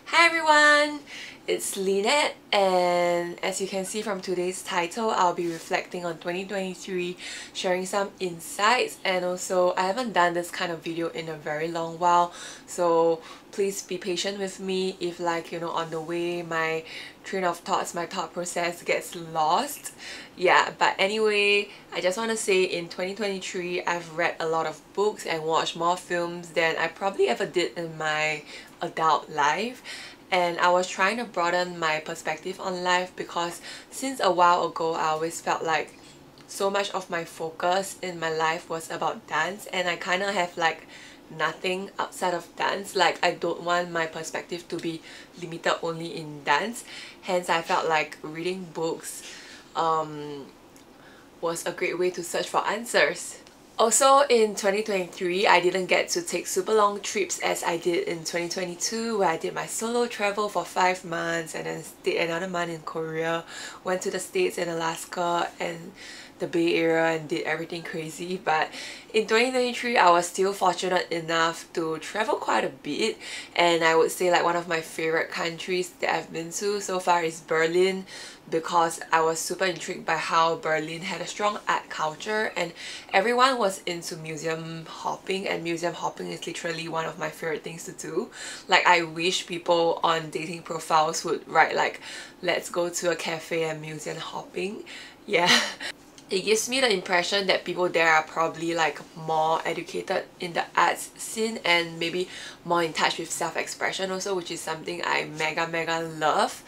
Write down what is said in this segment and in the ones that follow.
Hi everyone! It's Lynette, and as you can see from today's title, I'll be reflecting on 2023, sharing some insights, and also I haven't done this kind of video in a very long while, so please be patient with me if on the way my train of thoughts, my thought process gets lost. Yeah, but anyway, I just want to say in 2023 I've read a lot of books and watched more films than I probably ever did in my adult life, and I was trying to broaden my perspective on life because since a while ago I always felt like so much of my focus in my life was about dance, and I kind of have nothing outside of dance. Like, I don't want my perspective to be limited only in dance. Hence I felt like reading books was a great way to search for answers. Also in 2023, I didn't get to take super long trips as I did in 2022, where I did my solo travel for 5 months and then stayed another month in Korea, went to the States and Alaska and the Bay Area and did everything crazy. But in 2023, I was still fortunate enough to travel quite a bit, and I would say like one of my favorite countries that I've been to so far is Berlin, because I was super intrigued by how Berlin had a strong art culture and everyone was into museum hopping, and museum hopping is literally one of my favorite things to do. Like, I wish people on dating profiles would write like, let's go to a cafe and museum hopping. Yeah. It gives me the impression that people there are probably like more educated in the arts scene and maybe more in touch with self-expression also, which is something I mega love.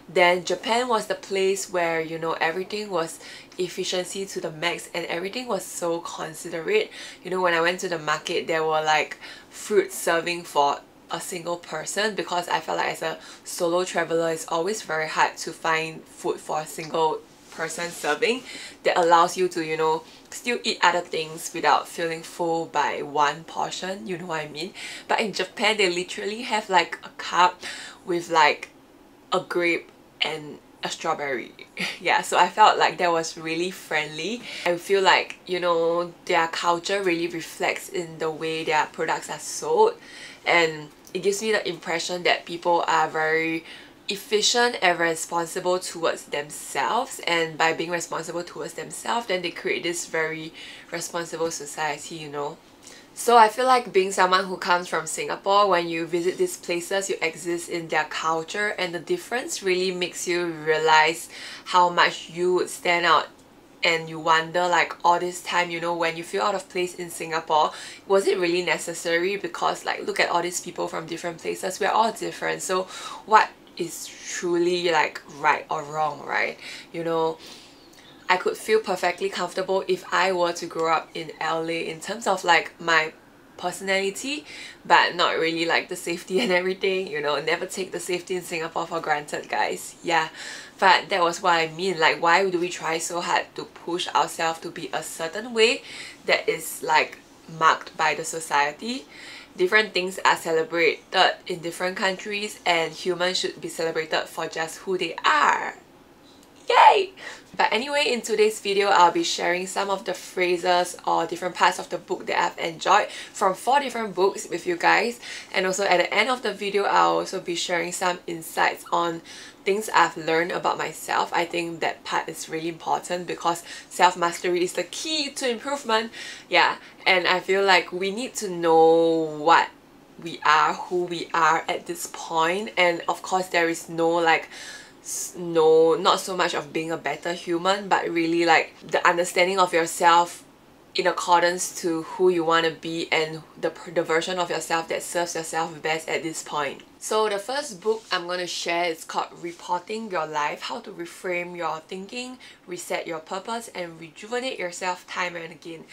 Then Japan was the place where, you know, everything was efficiency to the max and everything was so considerate. You know, when I went to the market, there were like fruit serving for a single person, because I felt like as a solo traveler it's always very hard to find food for a single person serving that allows you to, you know, still eat other things without feeling full by one portion, you know what I mean? But in Japan, they literally have like a cup with like a grape and a strawberry. Yeah, so I felt like that was really friendly. I feel like, you know, their culture really reflects in the way their products are sold, and it gives me the impression that people are very efficient and responsible towards themselves, and by being responsible towards themselves, then they create this very responsible society, you know. So I feel like being someone who comes from Singapore, when you visit these places, you exist in their culture, and the difference really makes you realize how much you would stand out, and you wonder like all this time, you know, when you feel out of place in Singapore, was it really necessary? Because like, look at all these people from different places, we're all different, so what is truly like right or wrong, right? You know, I could feel perfectly comfortable if I were to grow up in LA in terms of like my personality, but not really like the safety and everything, you know. Never take the safety in Singapore for granted, guys. Yeah, but that was what I mean. Like, why do we try so hard to push ourselves to be a certain way that is like marked by the society? Different things are celebrated in different countries, and humans should be celebrated for just who they are. Yay! But anyway, in today's video, I'll be sharing some of the phrases or different parts of the book that I've enjoyed from 4 different books with you guys. And also at the end of the video, I'll also be sharing some insights on things I've learned about myself. I think that part is really important because self-mastery is the key to improvement. Yeah, and I feel like we need to know what we are, who we are at this point. And of course, there is not so much of being a better human, but really like the understanding of yourself in accordance to who you want to be and the version of yourself that serves yourself best at this point. So the first book I'm going to share is called Repotting Your Life: How to Reframe Your Thinking, Reset Your Purpose, and Rejuvenate Yourself Time and Again.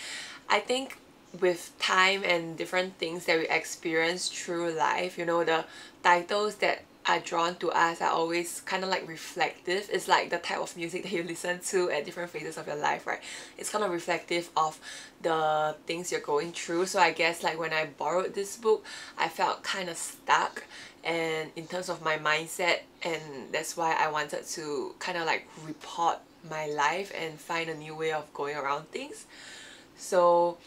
I think with time and different things that we experience through life, you know, the titles that are drawn to us are always kind of like reflective. It's like the type of music that you listen to at different phases of your life, right? It's kind of reflective of the things you're going through. So I guess like when I borrowed this book, I felt kind of stuck and in terms of my mindset, and that's why I wanted to kind of like report my life and find a new way of going around things. So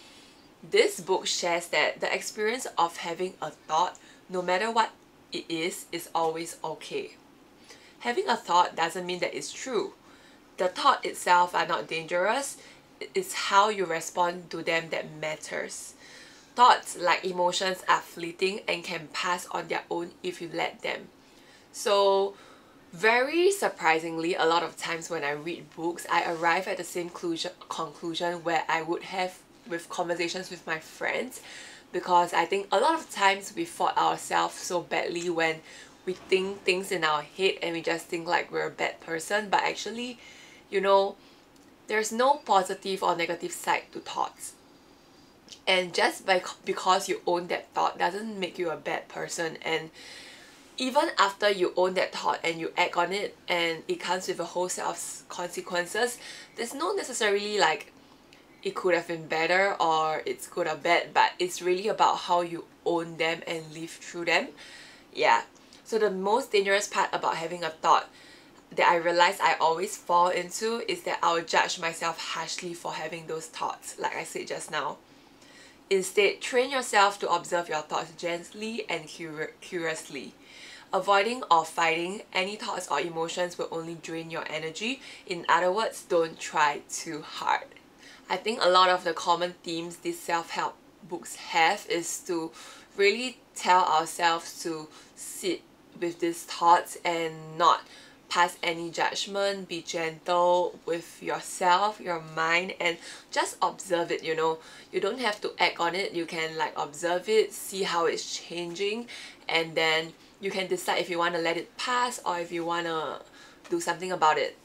this book shares that the experience of having a thought, no matter what it is always okay. Having a thought doesn't mean that it's true. The thought itself are not dangerous, it's how you respond to them that matters. Thoughts, like emotions, are fleeting and can pass on their own if you let them. So very surprisingly, a lot of times when I read books, I arrive at the same conclusion where I would have with conversations with my friends, because I think a lot of times we fought ourselves so badly when we think things in our head and we just think like we're a bad person, but actually, you know, there's no positive or negative side to thoughts. And just because you own that thought doesn't make you a bad person. And even after you own that thought and you act on it and it comes with a whole set of consequences, there's no necessarily like it could have been better or it's good or bad, but it's really about how you own them and live through them. Yeah. So the most dangerous part about having a thought that I realized I always fall into is that I'll judge myself harshly for having those thoughts, like I said just now. Instead, train yourself to observe your thoughts gently and curiously. Avoiding or fighting any thoughts or emotions will only drain your energy. In other words, don't try too hard. I think a lot of the common themes these self-help books have is to really tell ourselves to sit with these thoughts and not pass any judgment, be gentle with yourself, your mind, and just observe it, you know. You don't have to act on it, you can like observe it, see how it's changing, and then you can decide if you want to let it pass or if you want to do something about it.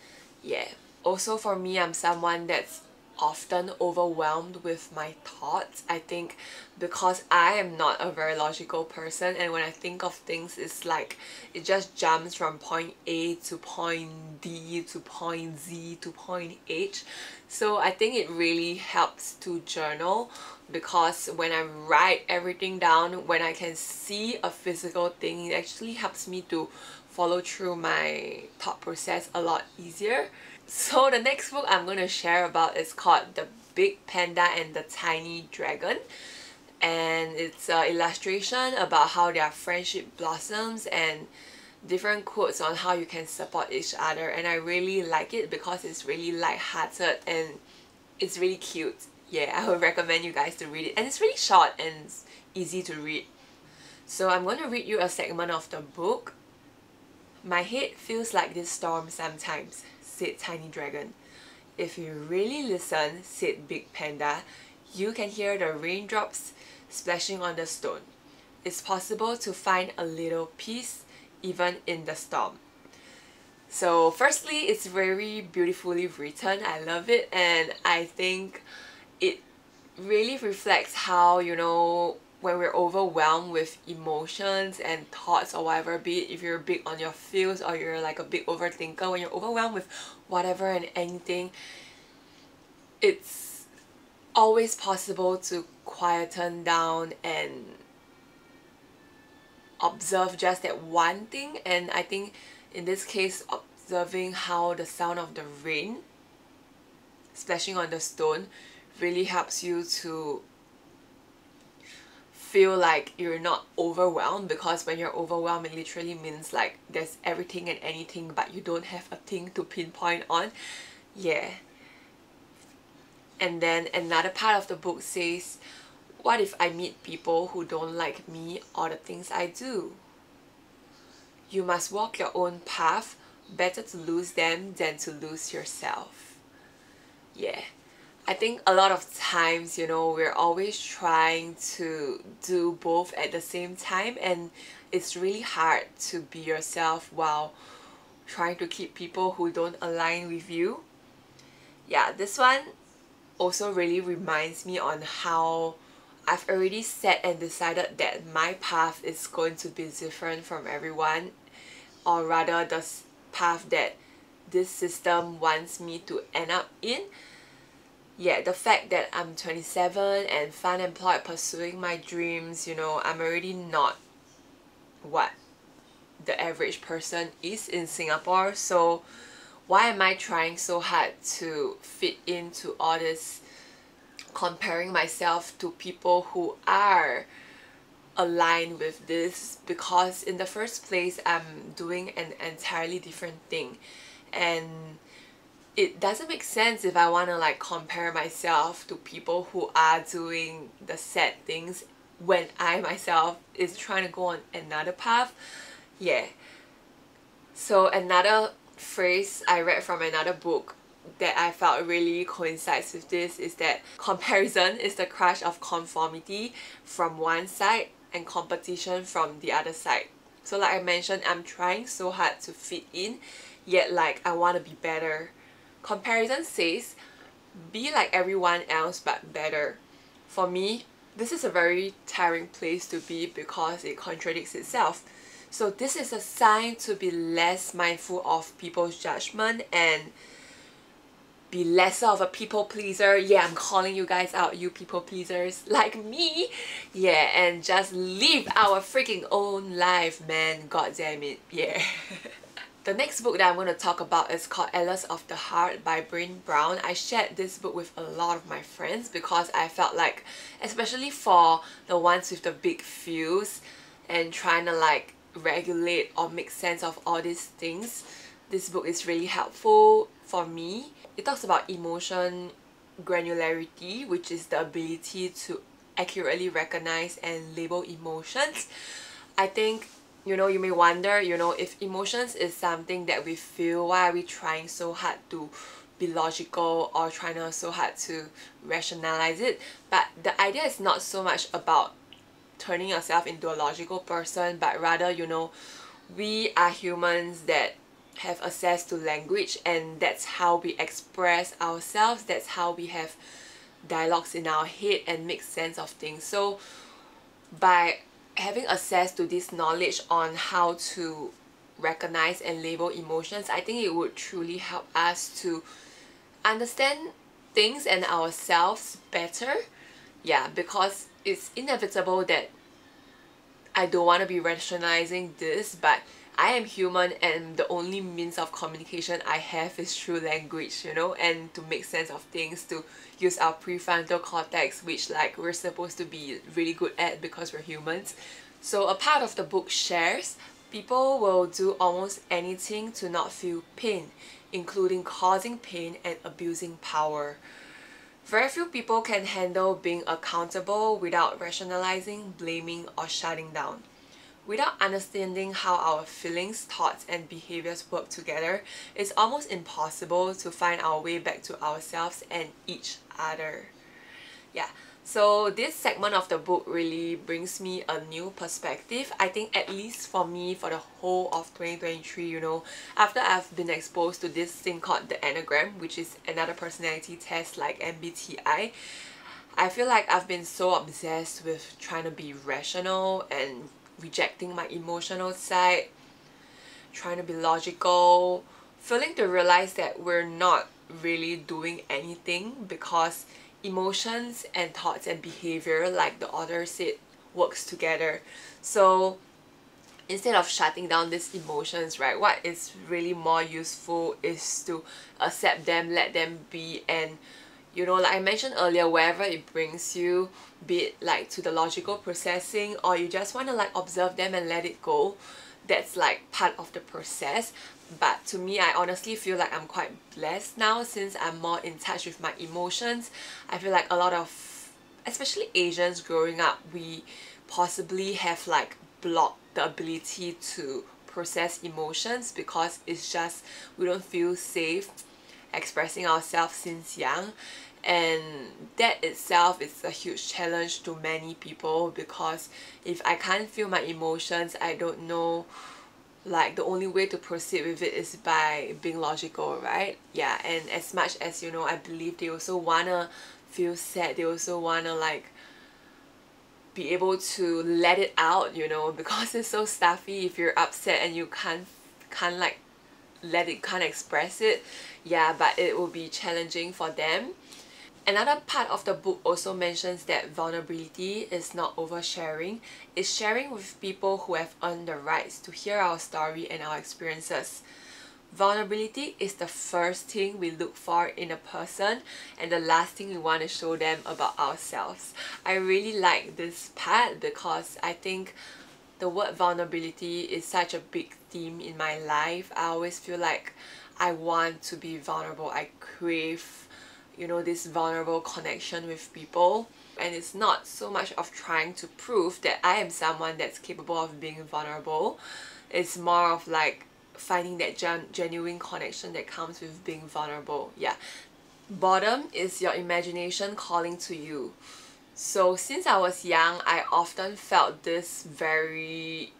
Yeah. Also for me, I'm someone that's often overwhelmed with my thoughts. I think because I am not a very logical person, and when I think of things, it's like it just jumps from point A to point D to point Z to point H. So I think it really helps to journal, because when I write everything down, when I can see a physical thing, it actually helps me to follow through my thought process a lot easier. So the next book I'm going to share about is called The Big Panda and the Tiny Dragon, and it's an illustration about how their friendship blossoms and different quotes on how you can support each other, and I really like it because it's really light-hearted and it's really cute. Yeah, I would recommend you guys to read it, and it's really short and it's easy to read. So I'm going to read you a segment of the book. "My head feels like this storm sometimes," said Tiny Dragon. "If you really listen," said Big Panda, "you can hear the raindrops splashing on the stone. It's possible to find a little peace even in the storm." So firstly, it's very beautifully written. I love it, and I think it really reflects how, you know, when we're overwhelmed with emotions and thoughts or whatever, be it if you're big on your feels or you're like a big overthinker, when you're overwhelmed with whatever and anything, it's always possible to quieten down and observe just that one thing. And I think in this case, observing how the sound of the rain splashing on the stone really helps you to feel like you're not overwhelmed, because when you're overwhelmed, it literally means like there's everything and anything but you don't have a thing to pinpoint on. Yeah. And then another part of the book says, "What if I meet people who don't like me or the things I do? You must walk your own path. Better to lose them than to lose yourself." Yeah. I think a lot of times, you know, we're always trying to do both at the same time, and it's really hard to be yourself while trying to keep people who don't align with you. Yeah, this one also really reminds me on how I've already set and decided that my path is going to be different from everyone, or rather the path that this system wants me to end up in. Yeah, the fact that I'm 27 and fun employed pursuing my dreams, you know, I'm already not what the average person is in Singapore. So why am I trying so hard to fit into all this, comparing myself to people who are align with this, because in the first place I'm doing an entirely different thing, and it doesn't make sense if I want to like compare myself to people who are doing the sad things when I myself is trying to go on another path. Yeah. So another phrase I read from another book that I felt really coincides with this is that comparison is the crush of conformity from one side and competition from the other side. So like I mentioned, I'm trying so hard to fit in, yet like I want to be better. Comparison says, be like everyone else but better. For me, this is a very tiring place to be because it contradicts itself. So this is a sign to be less mindful of people's judgment and be lesser of a people pleaser. Yeah, I'm calling you guys out, you people pleasers like me. Yeah, and just live our freaking own life, man. God damn it. Yeah. The next book that I'm going to talk about is called Atlas of the Heart by Brené Brown. I shared this book with a lot of my friends because I felt like, especially for the ones with the big feels and trying to like regulate or make sense of all these things, this book is really helpful for me. It talks about emotion granularity, which is the ability to accurately recognize and label emotions. I think, you know, you may wonder, you know, if emotions is something that we feel, why are we trying so hard to be logical or trying so hard to rationalize it? But the idea is not so much about turning yourself into a logical person, but rather, you know, we are humans that have access to language, and that's how we express ourselves, that's how we have dialogues in our head and make sense of things. So by having access to this knowledge on how to recognize and label emotions, I think it would truly help us to understand things and ourselves better. Yeah, because it's inevitable that I don't want to be rationalizing this, but I am human and the only means of communication I have is through language, you know, and to make sense of things, to use our prefrontal cortex, which like we're supposed to be really good at because we're humans. So a part of the book shares, people will do almost anything to not feel pain, including causing pain and abusing power. Very few people can handle being accountable without rationalizing, blaming, or shutting down. Without understanding how our feelings, thoughts, and behaviors work together, it's almost impossible to find our way back to ourselves and each other. Yeah, so this segment of the book really brings me a new perspective. I think at least for me, for the whole of 2023, you know, after I've been exposed to this thing called the Enneagram, which is another personality test like MBTI, I feel like I've been so obsessed with trying to be rational and rejecting my emotional side, trying to be logical, failing to realize that we're not really doing anything because emotions and thoughts and behavior, like the author said, works together. So instead of shutting down these emotions, right, what is really more useful is to accept them, let them be, and you know, like I mentioned earlier, wherever it brings you, be it like to the logical processing or you just want to like observe them and let it go, that's like part of the process. But to me, I honestly feel like I'm quite blessed now since I'm more in touch with my emotions. I feel like a lot of, especially Asians growing up, we possibly have like blocked the ability to process emotions because it's just, we don't feel safe expressing ourselves since young, and that itself is a huge challenge to many people because if I can't feel my emotions, I don't know, like the only way to proceed with it is by being logical, right? Yeah, and as much as, you know, I believe they also wanna feel sad, they also wanna like be able to let it out, you know, because it's so stuffy if you're upset and you can't like can't express it. Yeah, but it will be challenging for them. Another part of the book also mentions that vulnerability is not oversharing, it's sharing with people who have earned the rights to hear our story and our experiences. Vulnerability is the first thing we look for in a person and the last thing we want to show them about ourselves. I really like this part because I think the word vulnerability is such a big theme in my life. I always feel like I want to be vulnerable. I crave, you know, this vulnerable connection with people. And it's not so much of trying to prove that I am someone that's capable of being vulnerable. It's more of like finding that genuine connection that comes with being vulnerable. Yeah. Bottom is your imagination calling to you. So since I was young, I often felt this very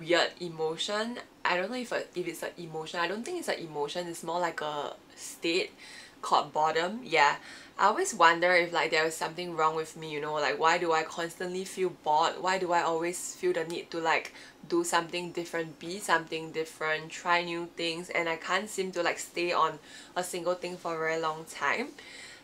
weird emotion. I don't know if it's an emotion. I don't think it's an emotion. It's more like a state called boredom. Yeah, I always wonder if like there was something wrong with me, you know, like why do I constantly feel bored? Why do I always feel the need to like do something different, be something different, try new things, and I can't seem to like stay on a single thing for a very long time.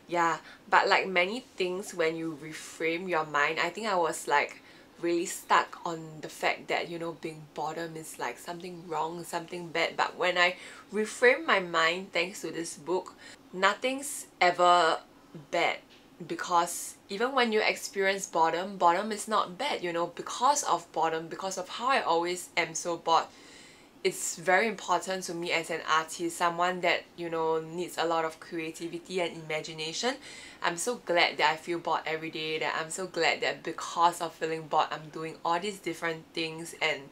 Yeah, but like many things, when you reframe your mind, I think I was like really stuck on the fact that, you know, being boredom is like something wrong, something bad. But when I reframe my mind thanks to this book, nothing's ever bad, because even when you experience boredom, boredom is not bad, you know, because of boredom, because of how I always am so bored. It's very important to me as an artist, someone that, you know, needs a lot of creativity and imagination. I'm so glad that I feel bored every day, that I'm so glad that because of feeling bored, I'm doing all these different things and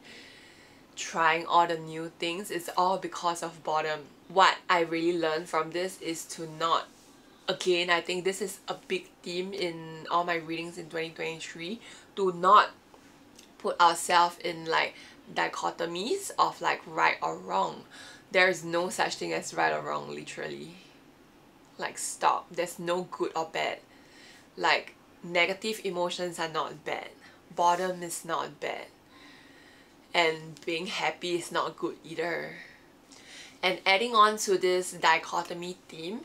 trying all the new things. It's all because of boredom. What I really learned from this is to not, again, I think this is a big theme in all my readings in 2023, to not put ourselves in like dichotomies of like right or wrong. There is no such thing as right or wrong, literally. Like, stop. There's no good or bad. Like, negative emotions are not bad. Boredom is not bad. And being happy is not good either. And adding on to this dichotomy theme,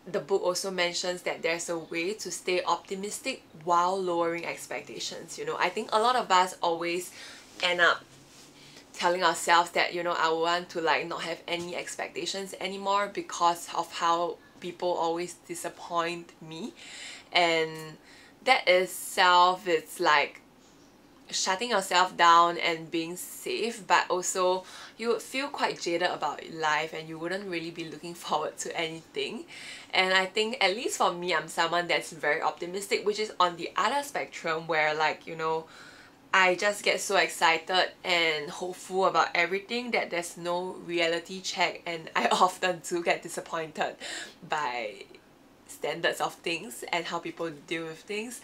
the book also mentions that there's a way to stay optimistic while lowering expectations. You know, I think a lot of us always end up telling ourselves that, you know, I want to like not have any expectations anymore because of how people always disappoint me. And that itself, it's like shutting yourself down and being safe, but also you would feel quite jaded about life and you wouldn't really be looking forward to anything. And I think, at least for me, I'm someone that's very optimistic, which is on the other spectrum where, like, you know, I just get so excited and hopeful about everything that there's no reality check, and I often do get disappointed by standards of things and how people deal with things.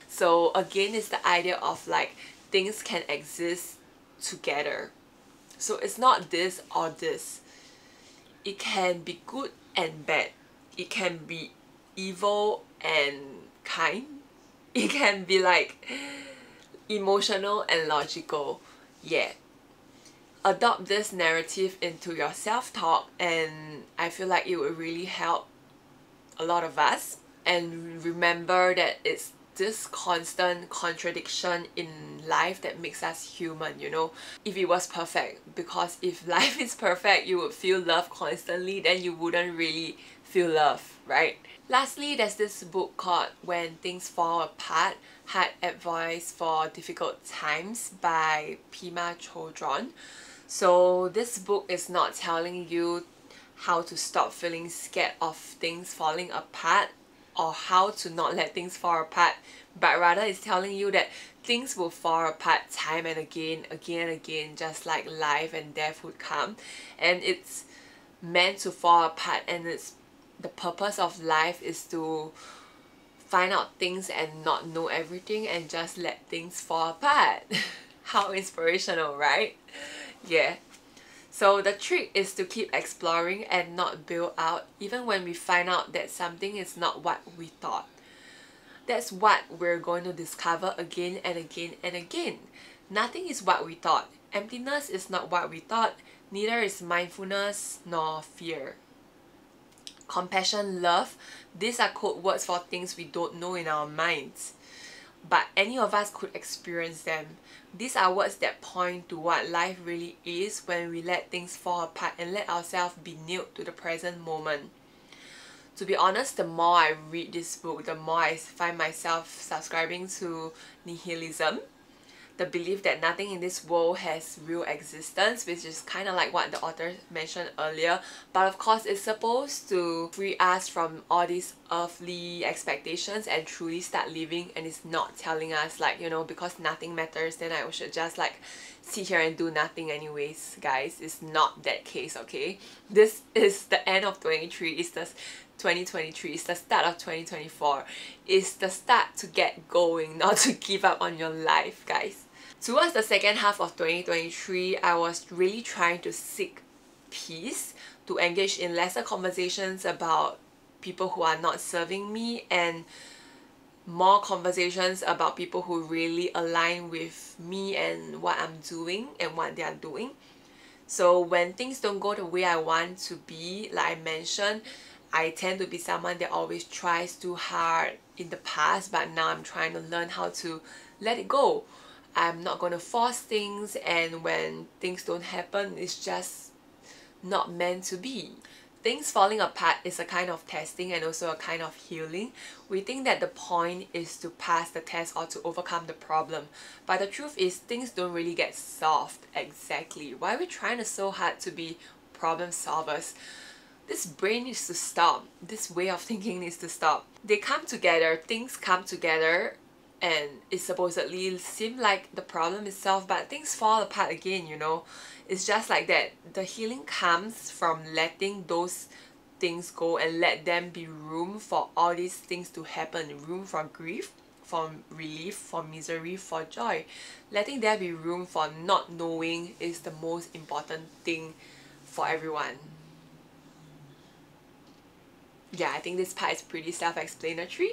So again, it's the idea of like things can exist together. So it's not this or this. It can be good and bad. It can be evil and kind. It can be like emotional and logical. Yeah. Adopt this narrative into your self-talk, and I feel like it would really help a lot of us. And remember that it's this constant contradiction in life that makes us human, you know. If it was perfect, because if life is perfect, you would feel love constantly, then you wouldn't really feel love, right? Lastly, there's this book called When Things Fall Apart, Hard Advice for Difficult Times by Pema Chodron. So this book is not telling you how to stop feeling scared of things falling apart or how to not let things fall apart, but rather it's telling you that things will fall apart time and again and again, just like life and death would come, and it's meant to fall apart. And it's the purpose of life is to find out things and not know everything and just let things fall apart. How inspirational, right? Yeah. So the trick is to keep exploring and not bail out, even when we find out that something is not what we thought. That's what we're going to discover again and again and again. Nothing is what we thought. Emptiness is not what we thought. Neither is mindfulness nor fear. Compassion, love, these are code words for things we don't know in our minds. but any of us could experience them. These are words that point to what life really is when we let things fall apart and let ourselves be nailed to the present moment. To be honest, the more I read this book, the more I find myself subscribing to nihilism, the belief that nothing in this world has real existence, which is kind of like what the author mentioned earlier. But of course, it's supposed to free us from all these earthly expectations and truly start living, and it's not telling us like, you know, because nothing matters, then I should just like sit here and do nothing anyways. Guys, it's not that case, okay? This is the end of 2023, it's the 2023, it's the start of 2024. It's the start to get going, not to give up on your life, guys. Towards the second half of 2023, I was really trying to seek peace, to engage in lesser conversations about people who are not serving me, and more conversations about people who really align with me and what I'm doing and what they are doing. So when things don't go the way I want to be, like I mentioned, I tend to be someone that always tries too hard in the past, but now I'm trying to learn how to let it go. I'm not going to force things, and when things don't happen, it's just not meant to be. Things falling apart is a kind of testing and also a kind of healing. We think that the point is to pass the test or to overcome the problem, but the truth is things don't really get solved exactly. Why are we trying so hard to be problem solvers? This brain needs to stop. This way of thinking needs to stop. They come together, things come together, and it supposedly seems like the problem is solved, but things fall apart again, you know. It's just like that. The healing comes from letting those things go and let them be room for all these things to happen. Room for grief, for relief, for misery, for joy. Letting there be room for not knowing is the most important thing for everyone. Yeah, I think this part is pretty self-explanatory,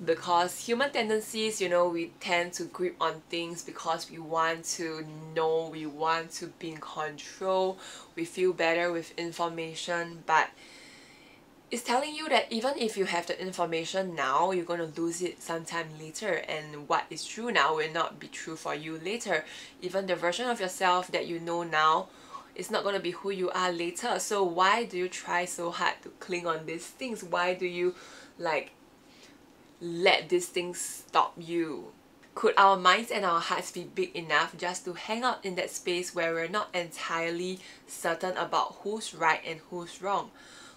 because human tendencies, you know, we tend to grip on things because we want to know, we want to be in control, we feel better with information, but it's telling you that even if you have the information now, you're going to lose it sometime later, and what is true now will not be true for you later. Even the version of yourself that you know now, it's not going to be who you are later. So why do you try so hard to cling on these things? Why do you like let these things stop you? Could our minds and our hearts be big enough just to hang out in that space where we're not entirely certain about who's right and who's wrong?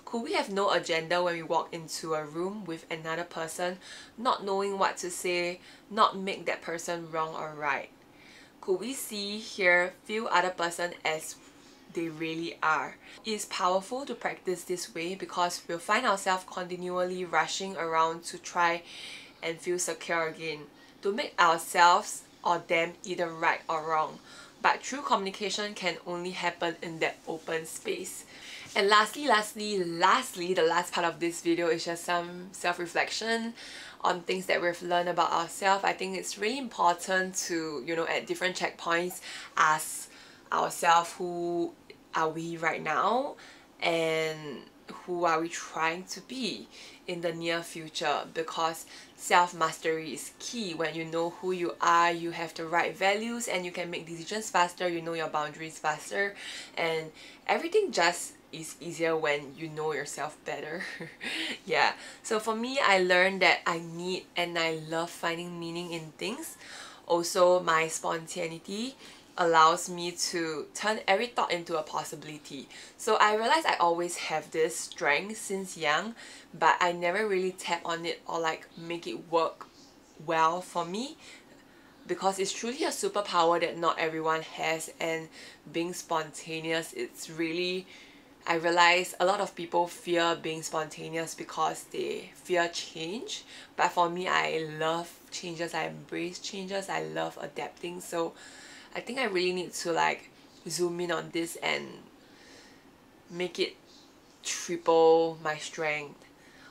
Could we have no agenda when we walk into a room with another person, not knowing what to say, not make that person wrong or right? Could we see, hear, feel other person as they really are? It's powerful to practice this way because we'll find ourselves continually rushing around to try and feel secure again, to make ourselves or them either right or wrong. But true communication can only happen in that open space. And lastly, the last part of this video is just some self-reflection on things that we've learned about ourselves. I think it's really important to, you know, at different checkpoints, ask ourselves, who are we right now and who are we trying to be in the near future? Because self-mastery is key. When you know who you are, you have the right values and you can make decisions faster, you know your boundaries faster, and everything just is easier when you know yourself better. Yeah, so for me, I learned that I need and I love finding meaning in things. Also, my spontaneity allows me to turn every thought into a possibility. So I realized I always have this strength since young, but I never really tap on it or like make it work well for me, because it's truly a superpower that not everyone has. And being spontaneous, it's really, I realize a lot of people fear being spontaneous because they fear change, but for me, I love changes, I embrace changes, I love adapting. So I think I really need to like zoom in on this and make it triple my strength.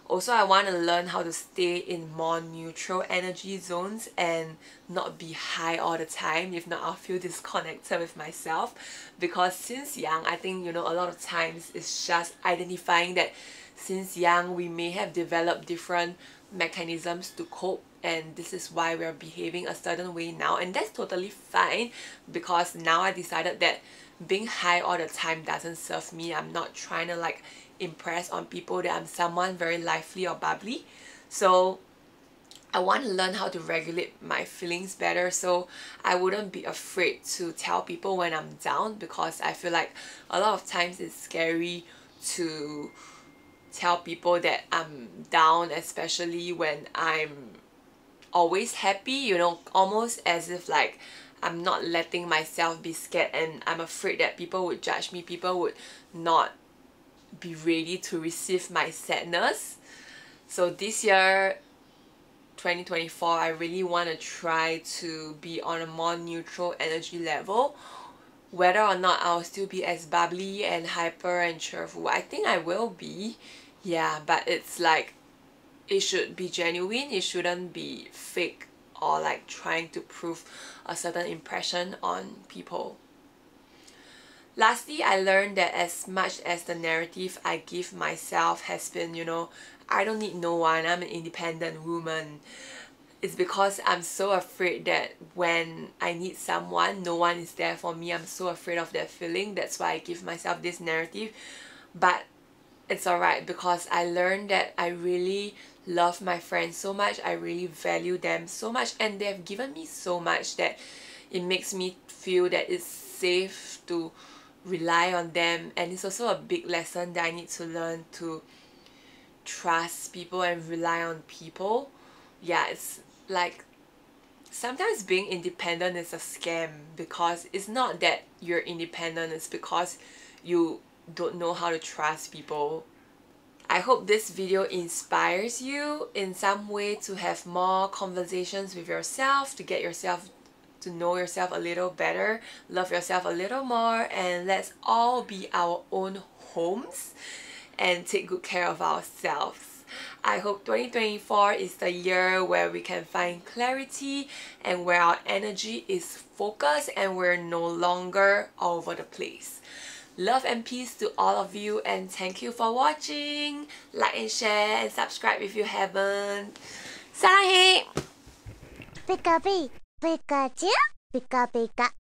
Also, I want to learn how to stay in more neutral energy zones and not be high all the time. If not, I'll feel disconnected with myself. Because since young, I think, you know, a lot of times it's just identifying that since young we may have developed different mechanisms to cope, and this is why we're behaving a certain way now, and that's totally fine, because now I decided that being high all the time doesn't serve me. I'm not trying to like impress on people that I'm someone very lively or bubbly. So I want to learn how to regulate my feelings better, so I wouldn't be afraid to tell people when I'm down, because I feel like a lot of times it's scary to tell people that I'm down, especially when I'm always happy, you know, almost as if like I'm not letting myself be scared, and I'm afraid that people would judge me, people would not be ready to receive my sadness. So this year, 2024, I really want to try to be on a more neutral energy level. Whether or not I'll still be as bubbly and hyper and cheerful, I think I will be. Yeah, but it's like, it should be genuine, it shouldn't be fake or like trying to prove a certain impression on people. Lastly, I learned that as much as the narrative I give myself has been, you know, I don't need no one, I'm an independent woman, it's because I'm so afraid that when I need someone, no one is there for me. I'm so afraid of that feeling. That's why I give myself this narrative. But it's alright, because I learned that I really love my friends so much, I really value them so much, and they have given me so much that it makes me feel that it's safe to rely on them. And it's also a big lesson that I need to learn, to trust people and rely on people. Yeah, it's like sometimes being independent is a scam, because it's not that you're independent, it's because you don't know how to trust people. I hope this video inspires you in some way to have more conversations with yourself, to get yourself to know yourself a little better, love yourself a little more, and let's all be our own homes and take good care of ourselves. I hope 2024 is the year where we can find clarity and where our energy is focused and we're no longer all over the place. Love and peace to all of you, and thank you for watching. Like and share and subscribe if you haven't. 사랑해! Pika pika, Pikachu, Pika Pika.